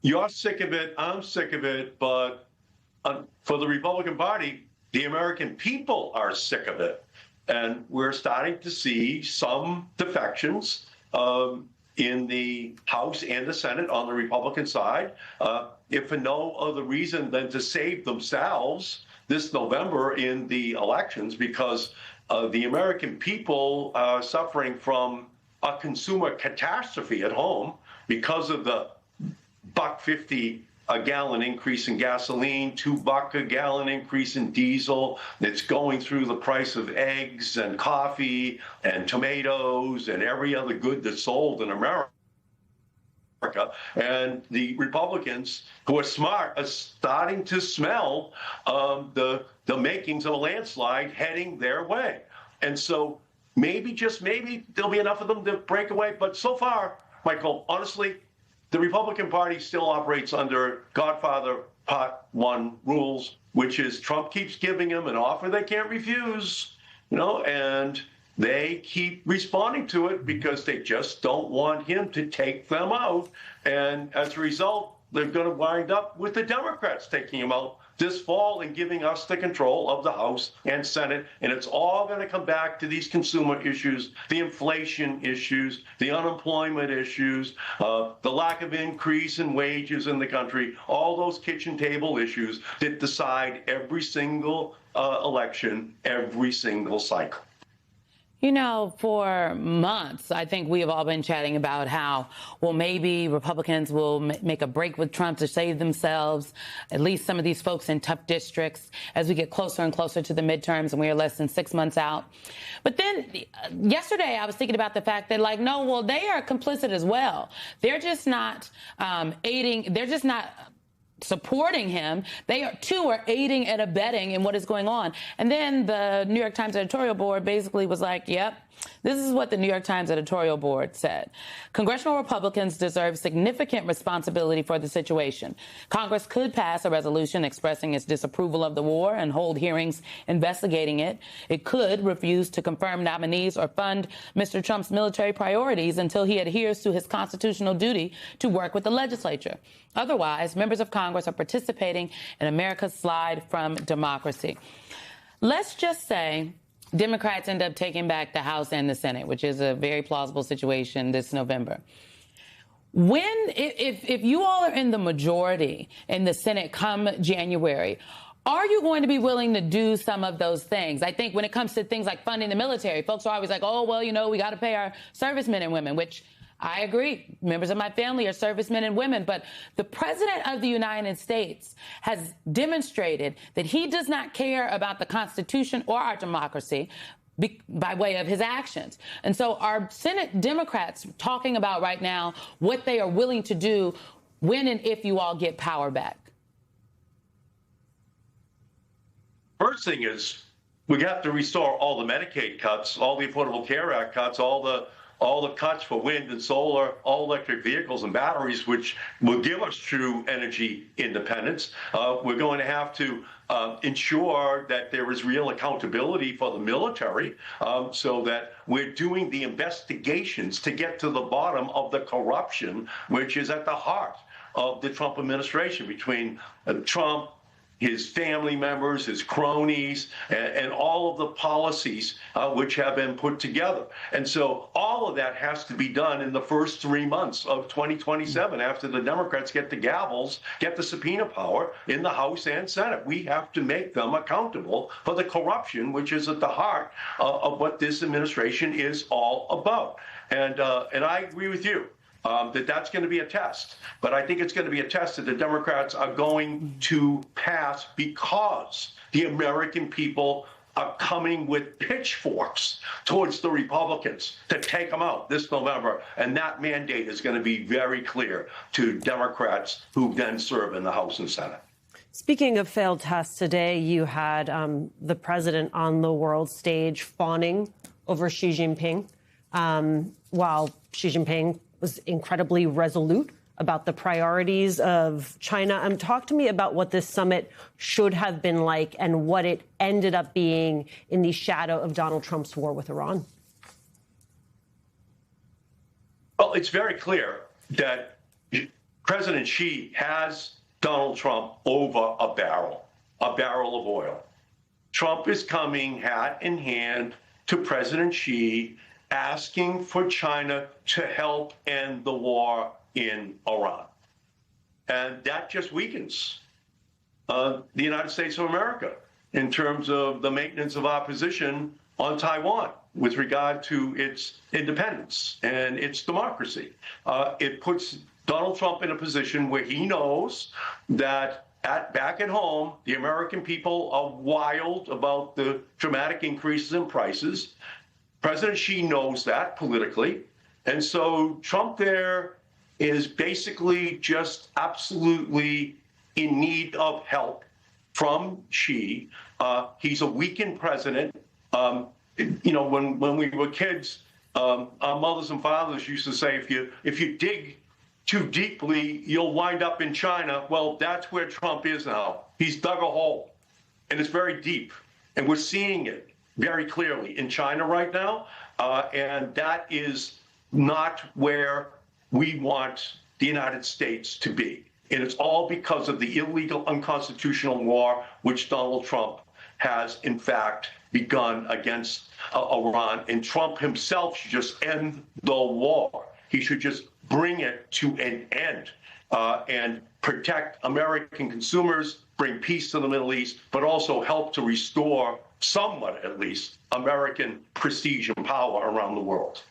You're sick of it. I'm sick of it. But for the Republican Party, the American people are sick of it. And we're starting to see some defections in the House and the Senate on the Republican side, if for no other reason than to save themselves this November in the elections, because the American people are suffering from a consumer catastrophe at home because of the $1.50 a gallon increase in gasoline, $2 a gallon increase in diesel. It's going through the price of eggs and coffee and tomatoes and every other good that's sold in America. And the Republicans, who are smart, are starting to smell the makings of a landslide heading their way. And so maybe, just maybe, there'll be enough of them to break away. But so far, Michael, honestly, the Republican Party still operates under Godfather Part 1 rules, which is Trump keeps giving them an offer they can't refuse, and they keep responding to it because they just don't want him to take them out. And as a result, they're going to wind up with the Democrats taking him out this fall and giving us the control of the House and Senate. And it's all going to come back to these consumer issues, the inflation issues, the unemployment issues, the lack of increase in wages in the country, all those kitchen table issues that decide every single election, every single cycle. For months, I think we have all been chatting about how, well, maybe Republicans will make a break with Trump to save themselves, at least some of these folks in tough districts, as we get closer and closer to the midterms and we are less than 6 months out. But then yesterday I was thinking about the fact that, no, well, they are complicit as well. They're just not aiding. They're just not supporting him. They are aiding and abetting in what is going on. And then the New York Times editorial board basically was like, yep, this is what the New York Times editorial board said. Congressional Republicans deserve significant responsibility for the situation. Congress could pass a resolution expressing its disapproval of the war and hold hearings investigating it. It could refuse to confirm nominees or fund Mr. Trump's military priorities until he adheres to his constitutional duty to work with the legislature. Otherwise, members of Congress are participating in America's slide from democracy. Let's just say Democrats end up taking back the House and the Senate, which is a very plausible situation this November. If you all are in the majority in the Senate come January, are you going to be willing to do some of those things? I think when it comes to things like funding the military, folks are always like, oh, well, we got to pay our servicemen and women, which I agree. Members of my family are servicemen and women. But the president of the United States has demonstrated that he does not care about the Constitution or our democracy by way of his actions. And so our Senate Democrats talking about right now what they are willing to do when and if you all get power back. First thing is we have to restore all the Medicaid cuts, all the Affordable Care Act cuts, all the cuts for wind and solar, all electric vehicles and batteries, which will give us true energy independence. We're going to have to ensure that there is real accountability for the military, so that we're doing the investigations to get to the bottom of the corruption, which is at the heart of the Trump administration between Trump, his family members, his cronies, and all of the policies which have been put together. And so all of that has to be done in the first 3 months of 2027 after the Democrats get the gavels, get the subpoena power in the House and Senate. We have to make them accountable for the corruption, which is at the heart of what this administration is all about. And I agree with you. That's going to be a test. But I think it's going to be a test that the Democrats are going to pass because the American people are coming with pitchforks towards the Republicans to take them out this November. And that mandate is going to be very clear to Democrats who then serve in the House and Senate. Speaking of failed tests, today you had the president on the world stage fawning over Xi Jinping, while Xi Jinping was incredibly resolute about the priorities of China. Talk to me about what this summit should have been like and what it ended up being in the shadow of Donald Trump's war with Iran. Well, it's very clear that President Xi has Donald Trump over a barrel of oil. Trump is coming hat in hand to President Xi, asking for China to help end the war in Iran. And that just weakens the United States of America in terms of the maintenance of our position on Taiwan with regard to its independence and its democracy. It puts Donald Trump in a position where he knows that back at home, the American people are wild about the dramatic increases in prices. President Xi knows that politically. And so Trump there is basically just absolutely in need of help from Xi. He's a weakened president. When we were kids, our mothers and fathers used to say, if you dig too deeply, you'll wind up in China. Well, that's where Trump is now. He's dug a hole, and it's very deep. And we're seeing it very clearly in China right now. And that is not where we want the United States to be. And it's all because of the illegal, unconstitutional war which Donald Trump has, in fact, begun against Iran. And Trump himself should just end the war. He should just bring it to an end and protect American consumers, bring peace to the Middle East, but also help to restore somewhat, at least, American prestige and power around the world.